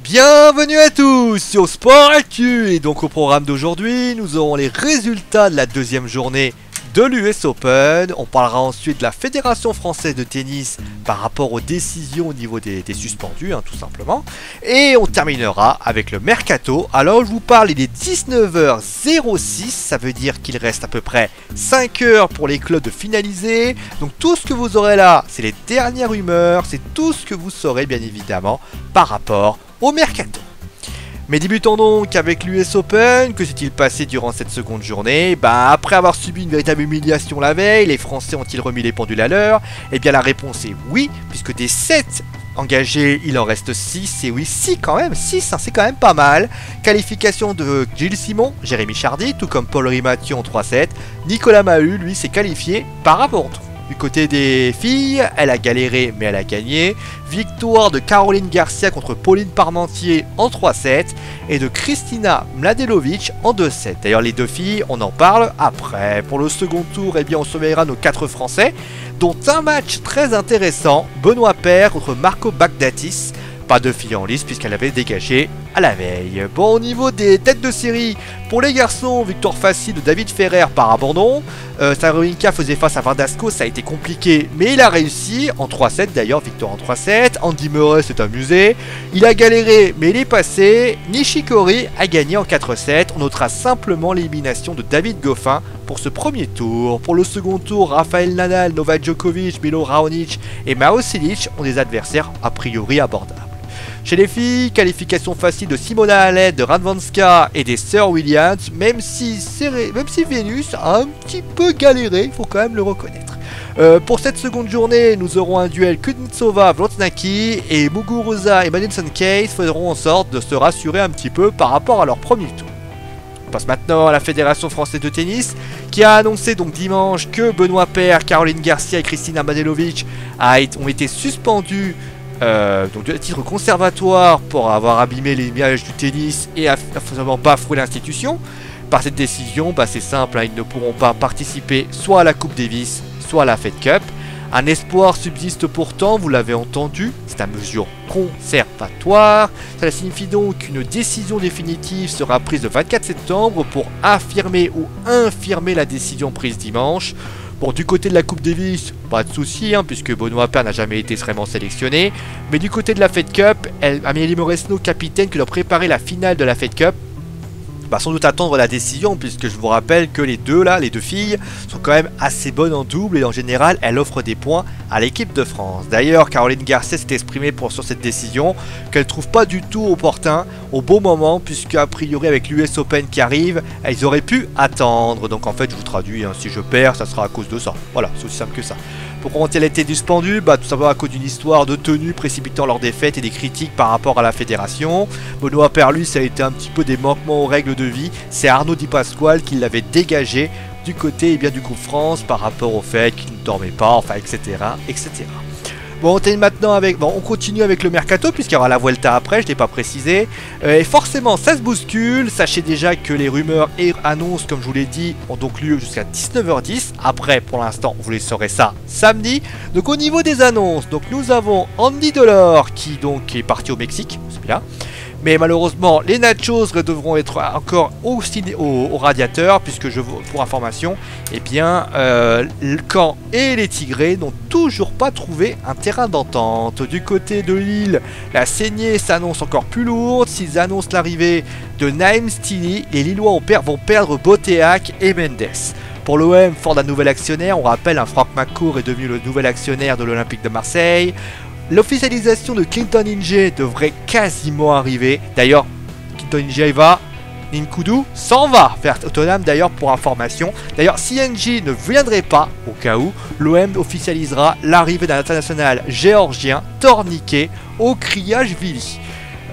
Bienvenue à tous sur Sport Actu. Et donc au programme d'aujourd'hui, nous aurons les résultats de la deuxième journée de l'US Open. On parlera ensuite de la Fédération Française de Tennis par rapport aux décisions au niveau des suspendus, tout simplement. Et on terminera avec le Mercato. Alors je vous parle, il est 19h06, ça veut dire qu'il reste à peu près 5 heures pour les clubs de finaliser. Donc tout ce que vous aurez là, c'est les dernières rumeurs, c'est tout ce que vous saurez bien évidemment par rapport au Mercato. Mais débutons donc avec l'US Open. Que s'est-il passé durant cette seconde journée? Après avoir subi une véritable humiliation la veille, les Français ont-ils remis les pendules à l'heure? Eh bien la réponse est oui, puisque des 7 engagés, il en reste 6, et oui, 6 quand même, 6, c'est quand même pas mal. Qualification de Gilles Simon, Jérémy Chardy, tout comme Paul-Henri Mathieu en 3-7. Nicolas Mahut, lui, s'est qualifié par rapport. Du côté des filles, elle a galéré mais elle a gagné. Victoire de Caroline Garcia contre Pauline Parmentier en 3-7 et de Kristina Mladenovic en 2-7. D'ailleurs les deux filles, on en parle après. Pour le second tour, eh bien, on surveillera nos 4 Français, dont un match très intéressant, Benoît Paire contre Marco Baghdatis. Pas de filles en lice puisqu'elle avait dégagé à la veille. Bon, au niveau des têtes de série, pour les garçons, victoire facile de David Ferrer par abandon. Sarolinka faisait face à Verdasco, ça a été compliqué, mais il a réussi en 3-7 d'ailleurs, victoire en 3-7. Andy Murray s'est amusé, il a galéré, mais il est passé. Nishikori a gagné en 4-7. On notera simplement l'élimination de David Goffin pour ce premier tour. Pour le second tour, Rafael Nadal, Novak Djokovic, Milo Raonic et Mao Silic ont des adversaires a priori abordables. Chez les filles, qualification facile de Simona Halep, de Radwanska et des Sœurs Williams, même si Vénus a un petit peu galéré, il faut quand même le reconnaître. Pour cette seconde journée, nous aurons un duel Kuznetsova-Vlotnaki et Muguruza et Madison Case feront en sorte de se rassurer un petit peu par rapport à leur premier tour. On passe maintenant à la Fédération Française de Tennis qui a annoncé donc dimanche que Benoît Paire, Caroline Garcia et Kristina Mladenovic ont été suspendus donc de titre conservatoire pour avoir abîmé les images du tennis et absolument bafoué l'institution. Par cette décision, c'est simple, ils ne pourront pas participer soit à la Coupe Davis, soit à la Fed Cup. Un espoir subsiste pourtant, vous l'avez entendu, c'est à mesure conservatoire. Cela signifie donc qu'une décision définitive sera prise le 24 septembre pour affirmer ou infirmer la décision prise dimanche. Bon, du côté de la Coupe Davis, pas de souci, puisque Benoît Paire n'a jamais été vraiment sélectionné. Mais du côté de la Fed Cup, Amélie Mauresmo, capitaine, qui doit préparer la finale de la Fed Cup, sans doute attendre la décision, puisque je vous rappelle que les deux filles, sont quand même assez bonnes en double et en général, elles offrent des points à l'équipe de France. D'ailleurs, Caroline Garcia s'est exprimée sur cette décision, qu'elle ne trouve pas du tout opportun, au bon moment, puisque a priori avec l'US Open qui arrive, elles auraient pu attendre. Donc en fait, je vous traduis, si je perds, ça sera à cause de ça. Voilà, c'est aussi simple que ça. Pourquoi ont-elles été suspendues? Tout simplement à cause d'une histoire de tenue précipitant leur défaite et des critiques par rapport à la fédération. Benoît Paire, lui, ça a été un petit peu des manquements aux règles de vie. C'est Arnaud Di Pasquale qui l'avait dégagé du côté du groupe France par rapport au fait qu'il ne dormait pas, etc., etc. Bon, on continue avec le Mercato, puisqu'il y aura la Vuelta après, je ne l'ai pas précisé. Et forcément, ça se bouscule. Sachez déjà que les rumeurs et annonces, comme je vous l'ai dit, ont donc lieu jusqu'à 19h10. Après, pour l'instant, vous les saurez ça samedi. Donc au niveau des annonces, donc nous avons Andy Delors qui est parti au Mexique, c'est bien. Mais malheureusement, les nachos devront être encore au radiateur, puisque pour information, le Caen et les Tigrés n'ont toujours pas trouvé un terrain d'entente. Du côté de Lille, la saignée s'annonce encore plus lourde. S'ils annoncent l'arrivée de Naïm Stili, les Lillois vont perdre Botéac et Mendes. Pour l'OM, fort d'un nouvel actionnaire, on rappelle, Franck McCourt est devenu le nouvel actionnaire de l'Olympique de Marseille. L'officialisation de Clinton Inge devrait quasiment arriver. D'ailleurs, Clinton Inge va, Nkoudou s'en va vers Tottenham d'ailleurs pour information. D'ailleurs, si NG ne viendrait pas, au cas où, l'OM officialisera l'arrivée d'un international géorgien, Torniquet, au Kriachvili.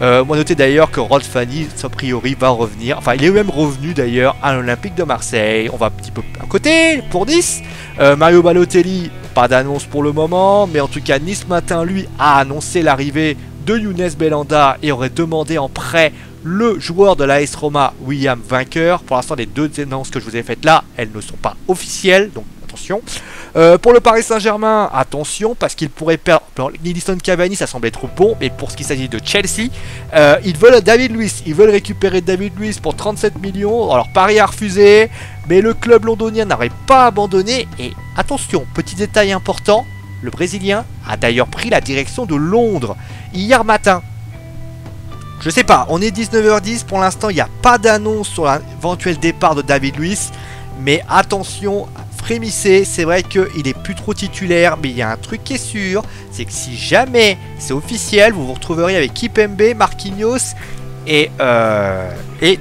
Moi noter d'ailleurs que Rod Fanny, a priori, va revenir. Enfin, il est même revenu d'ailleurs à l'Olympique de Marseille. On va un petit peu à côté pour Nice. Mario Balotelli, pas d'annonce pour le moment. Mais en tout cas, Nice Matin, lui, a annoncé l'arrivée de Younes Belhanda et aurait demandé en prêt le joueur de l'AS Roma, William Vainqueur. Pour l'instant, les deux annonces que je vous ai faites là, elles ne sont pas officielles. Donc attention. Pour le Paris Saint-Germain, attention, parce qu'il pourrait perdre. Edinson Cavani, ça semble être bon, mais pour ce qui s'agit de Chelsea, ils veulent David Luiz. Ils veulent récupérer David Luiz pour 37 millions. Alors, Paris a refusé, mais le club londonien n'aurait pas abandonné. Et attention, petit détail important, le Brésilien a d'ailleurs pris la direction de Londres hier matin. Je sais pas, on est 19h10, pour l'instant il n'y a pas d'annonce sur l'éventuel départ de David Luiz, mais attention, frémissez, c'est vrai qu'il est plus trop titulaire, mais il y a un truc qui est sûr, c'est que si jamais c'est officiel, vous vous retrouverez avec Kipembe, Marquinhos et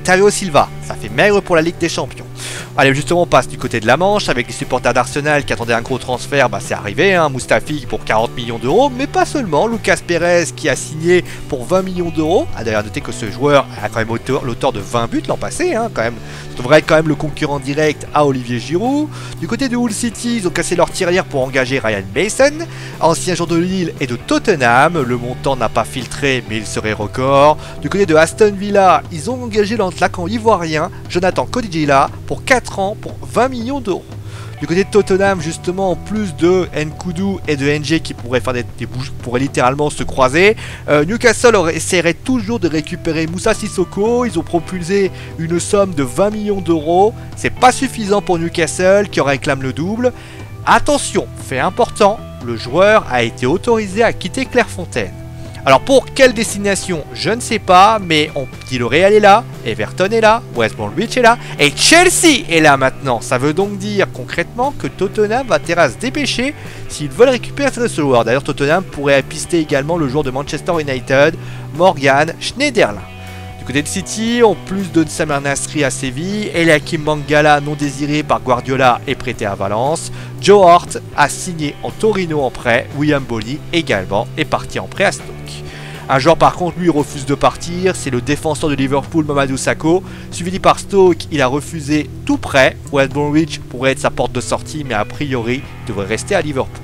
Thiago Silva. Ça fait maigre pour la Ligue des Champions. Allez, justement, on passe du côté de la Manche avec les supporters d'Arsenal qui attendaient un gros transfert. Bah, c'est arrivé, hein, Mustafi pour 40 millions d'euros, mais pas seulement. Lucas Perez qui a signé pour 20 millions d'euros. A d'ailleurs noté que ce joueur a quand même l'auteur de 20 buts l'an passé, hein, quand même. Ça devrait être quand même le concurrent direct à Olivier Giroud. Du côté de Hull City, ils ont cassé leur tirelire pour engager Ryan Mason, ancien joueur de Lille et de Tottenham. Le montant n'a pas filtré, mais il serait record. Du côté de Aston Villa, ils ont engagé l'attaquant ivoirien Jonathan Kodjila pour 4 ans pour 20 millions d'euros. Du côté de Tottenham, justement, en plus de Nkoudou et de NG qui pourraient faire des bouches, pourraient littéralement se croiser, Newcastle essaierait toujours de récupérer Moussa Sissoko. Ils ont propulsé une somme de 20 millions d'euros. C'est pas suffisant pour Newcastle qui réclame le double. Attention, fait important, le joueur a été autorisé à quitter Clairefontaine. Alors pour quelle destination, je ne sais pas, mais on dit le Real est là, Everton est là, West Bromwich est là, et Chelsea est là maintenant. Ça veut donc dire concrètement que Tottenham va à se dépêcher s'ils veulent récupérer ce joueur. D'ailleurs, Tottenham pourrait pister également le joueur de Manchester United, Morgan Schneiderlin. Du côté de City, en plus de Samir Nasri à Séville, Eliakim Mangala, non désiré par Guardiola, est prêté à Valence. Joe Hart a signé en Torino en prêt. William Bony également est parti en prêt à Stoke. Un joueur par contre lui refuse de partir, c'est le défenseur de Liverpool Mamadou Sakho. Suivi par Stoke, il a refusé tout prêt. West Bromwich pourrait être sa porte de sortie, mais a priori il devrait rester à Liverpool.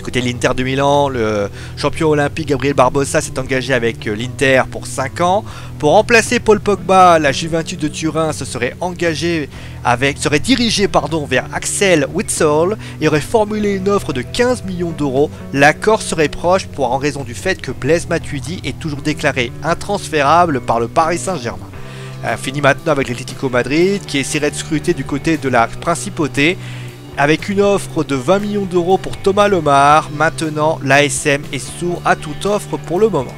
Côté de l'Inter de Milan, le champion olympique Gabriel Barbosa s'est engagé avec l'Inter pour 5 ans. Pour remplacer Paul Pogba, la Juventus de Turin serait dirigée vers Axel Witsel et aurait formulé une offre de 15 millions d'euros. L'accord serait proche en raison du fait que Blaise Matuidi est toujours déclaré intransférable par le Paris Saint-Germain. Fini maintenant avec l'Atlético Madrid qui essaierait de scruter du côté de la principauté, avec une offre de 20 millions d'euros pour Thomas Lemar. Maintenant, l'ASM est sourd à toute offre pour le moment.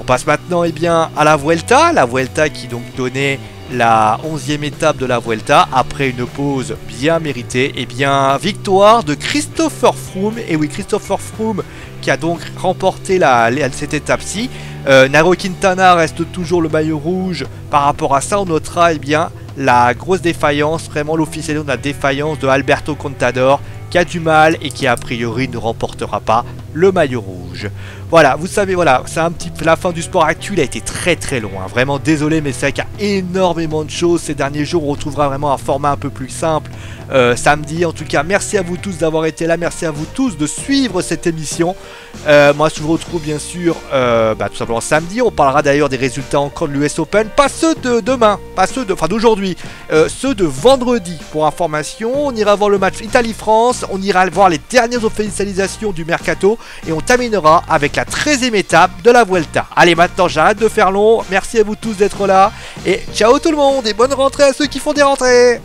On passe maintenant à la Vuelta qui donc donnait la 11e étape de la Vuelta après une pause bien méritée. Victoire de Christopher Froome, et oui, Christopher Froome qui a donc remporté cette étape-ci. Nairo Quintana reste toujours le maillot rouge. Par rapport à ça, on notera la grosse défaillance, vraiment l'officialisation de la défaillance de Alberto Contador qui a du mal et qui a priori ne remportera pas le maillot rouge. Voilà, vous savez, voilà, c'est un petit peu la fin du sport actuel, a été très long, hein. Vraiment désolé, mais c'est vrai qu'il y a énormément de choses ces derniers jours. On retrouvera vraiment un format un peu plus simple samedi. En tout cas, merci à vous tous d'avoir été là, merci à vous tous de suivre cette émission. Moi je vous retrouve bien sûr tout simplement samedi. On parlera d'ailleurs des résultats encore de l'US Open, pas ceux de demain, pas ceux d'aujourd'hui, ceux de vendredi. Pour information, on ira voir le match Italie-France, on ira voir les dernières officialisations du Mercato et on terminera avec la 13e étape de la Vuelta. Allez, maintenant j'arrête de faire long, merci à vous tous d'être là et ciao tout le monde et bonne rentrée à ceux qui font des rentrées.